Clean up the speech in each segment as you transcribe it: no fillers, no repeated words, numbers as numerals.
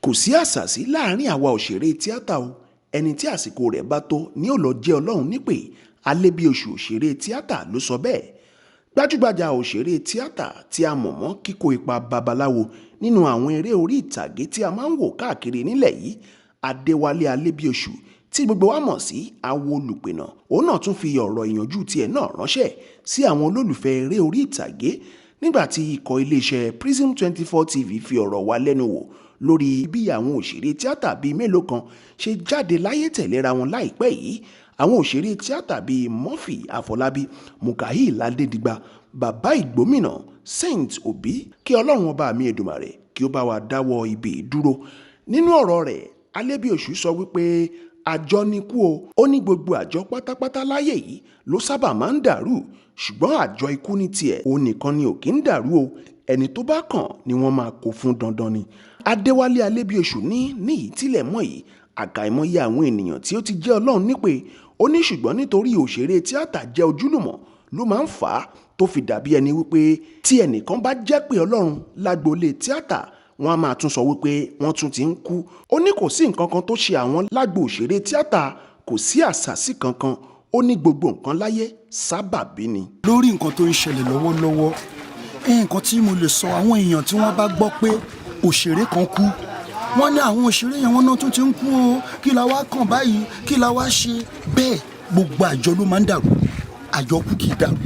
kò sí àṣàsí láàrin àwa òṣèré tíátà o, ẹni tí àsìkò rẹ̀ bá tó ni ó lọ jẹ́ Ọlọ́run nípè. Alebiosu òṣèré tíátà ló sọ bẹ́ẹ̀. Gbajúgbajà òṣèré tíátà tí a mọ̀ mọ́ kíkó ipa babaláwo nínú àwọn eré orí ìtàgé tí a máa ń wò káàkiri nílẹ̀ yìí, Adéwálé Alebiosu tí gbogbo wa mọ̀ sí Awon olùpẹ̀nà, òun náà tún fi ọ̀rọ̀ ìyànjú tiẹ̀ náà ránṣẹ́ sí àwọn olólùfẹ́ eré orí ìtàgé nígbà tí ikọ̀ iléeṣẹ́ Prism 24 TV fi ọ̀rọ̀ wá lẹ́nu wò lórí bí àwọn òṣèré tíátà bíi mélòó kan ṣe jáde láyé tẹ̀léra wọn láìpẹ́ yìí. Àwọn òṣèré tíátà bíi Murphy Afọlábí, Mukail Adédìgbà, Bàbá Ìgbómìnà, Saint Obi, kí Ọlọ́run ọba mi Èdùmàrè kí ó bá wa dáwọ́ ibi ìdúró. Nínú ọ̀rọ̀ rẹ̀, Alebiosu sọ wípé àjọ ni kú o. Ó ní gbogbo àjọ pátápátá láyé yìí ló sábà máa ń dàrú, ṣùgbọ́n àjọ ikú ní tiẹ̀ òun nìkan ni ò kí ń dàrú o. Ẹni tó bá kàn ni wọ́n máa kó fún dandan ni. Adéwálé Alebiosu ní ìtílẹ̀ mọ́ yìí àkàìmọye àwọn ènìyàn tí ó ti jẹ́ Ọlọ́run nípè. Ó ní ṣùgbọ́n nítorí òṣèré tíátà jẹ́ ojúlùmọ̀ ló máa ń fà á tó fi dàbí ẹni wípé tí ẹnìkan bá jẹ́ pé Ọlọ́run lágboolé tíátà, wọ́n á máa tún sọ wípé wọ́n tún ti ń kú. Ó ní kò sí nǹkan kan tó ṣe àwọn lágbo òṣèré tíátà, kò sí àṣàsí kankan. Ó ní gbogbo nǹkan láyé sábàbí ni. Lórí nǹkan tó ń ṣẹlẹ̀ lọ́wọ́lọ́wọ́, nǹkan tí mo lè sọ, àwọn èèyàn tí wọ́n bá gbọ́ pé òṣèré kan kú, wọ́n ní àwọn òṣèré yẹn wọ́n náà tún ti ń kú o, kí la wá kàn báyìí, kí la wá ṣe. Bẹ́ẹ̀ gbogbo àjọ ló máa ń dàrú, àjọ kú kì í dàrú.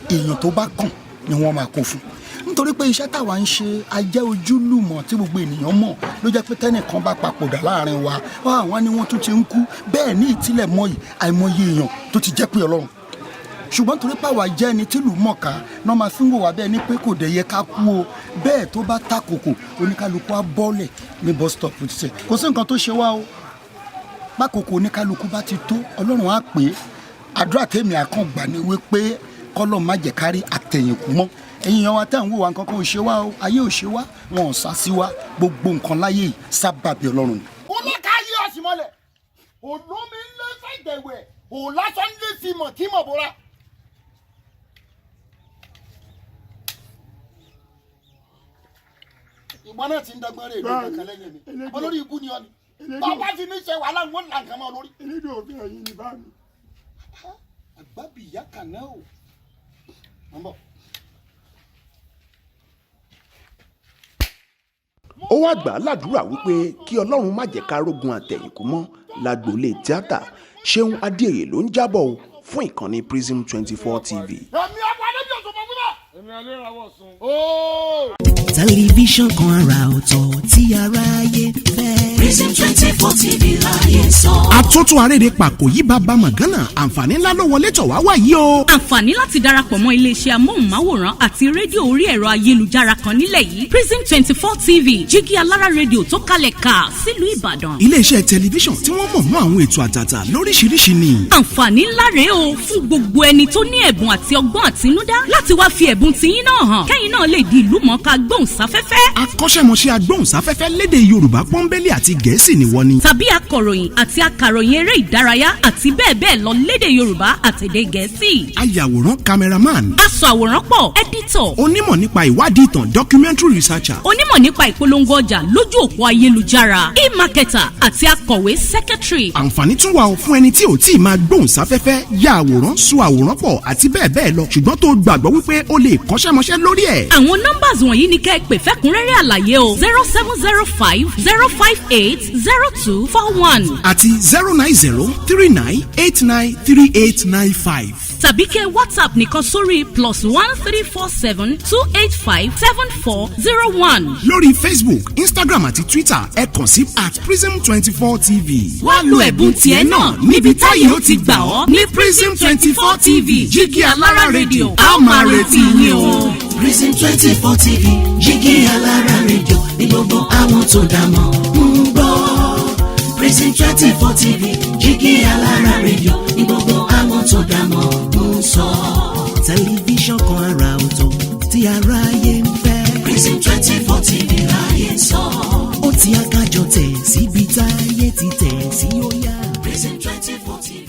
Èèyàn tó bá kàn ni wọ́n máa kó fún. Nítorí pé iṣẹ́ táwa ń ṣe ajẹ́ ojúlùmọ̀ tí gbogbo ènìyàn mọ̀, ló jẹ́ pé tẹ́nìkan bá papòdà láàrin wa, àwọn ni wọ́n tún ti ń kú. Bẹ́ẹ̀ ní ìtílẹ̀ mọ́ yìí àìmọye èèyàn tó ti jẹ́ pé Ọlọ́run. Ṣùgbọ́n torí pàwà jẹ́ ẹni tí ìlú mọ̀ká náà máa fi ń wò wá bẹ́ẹ̀ ni pé kò dẹ̀ yẹ ká kú o. Bẹ́ẹ̀ tó bá tàkòkò oníkálukú á bọ́ọ̀lẹ̀ ní bus stop ṣe kò sí nǹkan tó ṣe wá o. Pákòkò oníkálukú bá ti tó, Ọlọ́run á pè é. Àdúrà tèmi àkàngbà ni wípé kọ́lọ́ má jẹ́ kárí àtẹ̀yìnkù mọ́. Ẹ̀yin yan wa tẹ́ ń wò wá nǹkan kan ò ṣe wá o, ayé ò ṣe wá, wọn ò sá sí wá, gbogbo nǹkan láyé yìí sábàbí Ọlọ́run. Olóka yí ọ̀sìn mọ́lẹ̀, olómi ń lé fẹ́gbẹ̀wẹ̀, òlásán ń lé fímọ̀ kí mọ̀ bóra. Ìgbọ́n náà ti ń dọ́gbọ́n rẹ̀ lórí kankan lẹ́yìn mi. Olórí ikú ni ọ ni. Bàbá fi mi ṣe wàhálà ń wọ́n là nǹkan mọ́ lórí. Elédè òfin ẹ̀yìn ni bá mi. Àgbàbí ìyá kan náà o. Ó wá gbà á ládùúrà wípé kí Ọlọ́run má jẹ́ ká rógun àtẹ̀yìnkù mọ́ lágboolé tíátà. Ṣeun Adéoyè ló ń jábọ̀ o fún ìkànnì Prism 24 TV. Èmi ọkọ̀ Alebiosu mọ̀ fún bá. Èmi Aléràwọ̀ sùn. Tẹlifíṣàn kan àrà ọ̀tọ̀ tí aráyé fẹ́. Prism 24 TV láyé sọ. Àtúntún aréde pàkó yí bàbá màgánà, àǹfààní ńlá ló wọlé tọ̀ wá wáyé o. Àǹfààní láti darapọ̀ mọ́ iléeṣẹ́ amóhùnmáwòrán àti rédíò orí ẹ̀rọ ayélujára kan nílẹ̀ yìí. Prism 24 TV jígí alára rédíò tó kalẹ̀ ká sílùú Ìbàdàn. Iléeṣẹ́ tẹlifíṣàn tí wọ́n mọ̀ mọ́ àwọn ètò àtàtà lóríṣiríṣi ni. Àǹfààní ńlá rèé o fún gbogbo ẹni tó ní ẹ̀bùn àti ọgbọ́n àtinúdá láti wá fi ẹ̀bùn tiyín náà hàn. Kẹ́yìn náà lè di ìlúmọ̀ọ́ká gbóhùnsáfẹ́fẹ́. Akọ́ṣẹ́mọṣẹ́ agbóhùnsáfẹ́fẹ́ lédè Yorùbá pọ́nbélé àti Gẹ̀ẹ́sì ni wọ́n ní. Tàbí akọ̀ròyìn àti akàròyìn eré ìdárayá àti bẹ́ẹ̀ bẹ́ẹ̀ lọ lédè Yorùbá àtèdè Gẹ̀ẹ́sì. Ayàwòrán cameraman. Aṣàwòrán pọ̀ editor. Onímọ̀ nípa ìwádìí ìtàn documentary researcher. Onímọ̀ nípa ìpolongo ọjà lójú òpó ayélujára. E-marketer àti akọ̀wé secretary. Àǹfààní tún wà fún ẹni tí ò tí ì máa gbóhùnsáfẹ́fẹ́, ya àwòrán, so àwòrán pọ̀ àti bẹ́ẹ̀ bẹ́ẹ̀ lọ, ṣùgbọ́n tó gbàgbọ́ wípé o lè kọ́ṣẹ́mọṣẹ́ lórí ẹ̀. Àwọn nọ́mbàs wọ̀nyí ni kẹ́ ẹ pè fẹ́kúnrẹ́rẹ́ àlàyé o 0705 058 0241 àti 09039893895. tàbí kẹ́ WhatsApp nìkan sórí +1347 285 7401. Lórí Facebook, Instagram àti Twitter ẹ kàn sí @Prism24 TV. Wá lo ẹ̀bùn tiẹ̀ náà níbi táyé ó ti gbà ọ́ ní Prism 24 TV jígí alára rédíò. A máa retí yín o. Prism 24 TV jígí alára rédíò ní gbogbo àwọn tó dá mọ̀ ń gbọ́. Prism 24 TV jígí alára rédíò ní gbogbo àwọn tó dá mọ̀ ń sọ. Tẹlifíṣàn kan àrà ọ̀tọ̀ tí aráyé ń fẹ́. Prism 24 TV láyé sọ. Ó ti akájọ tẹ̀ síbi táyé ti tẹ̀ sí ó yá. Prism 24 TV.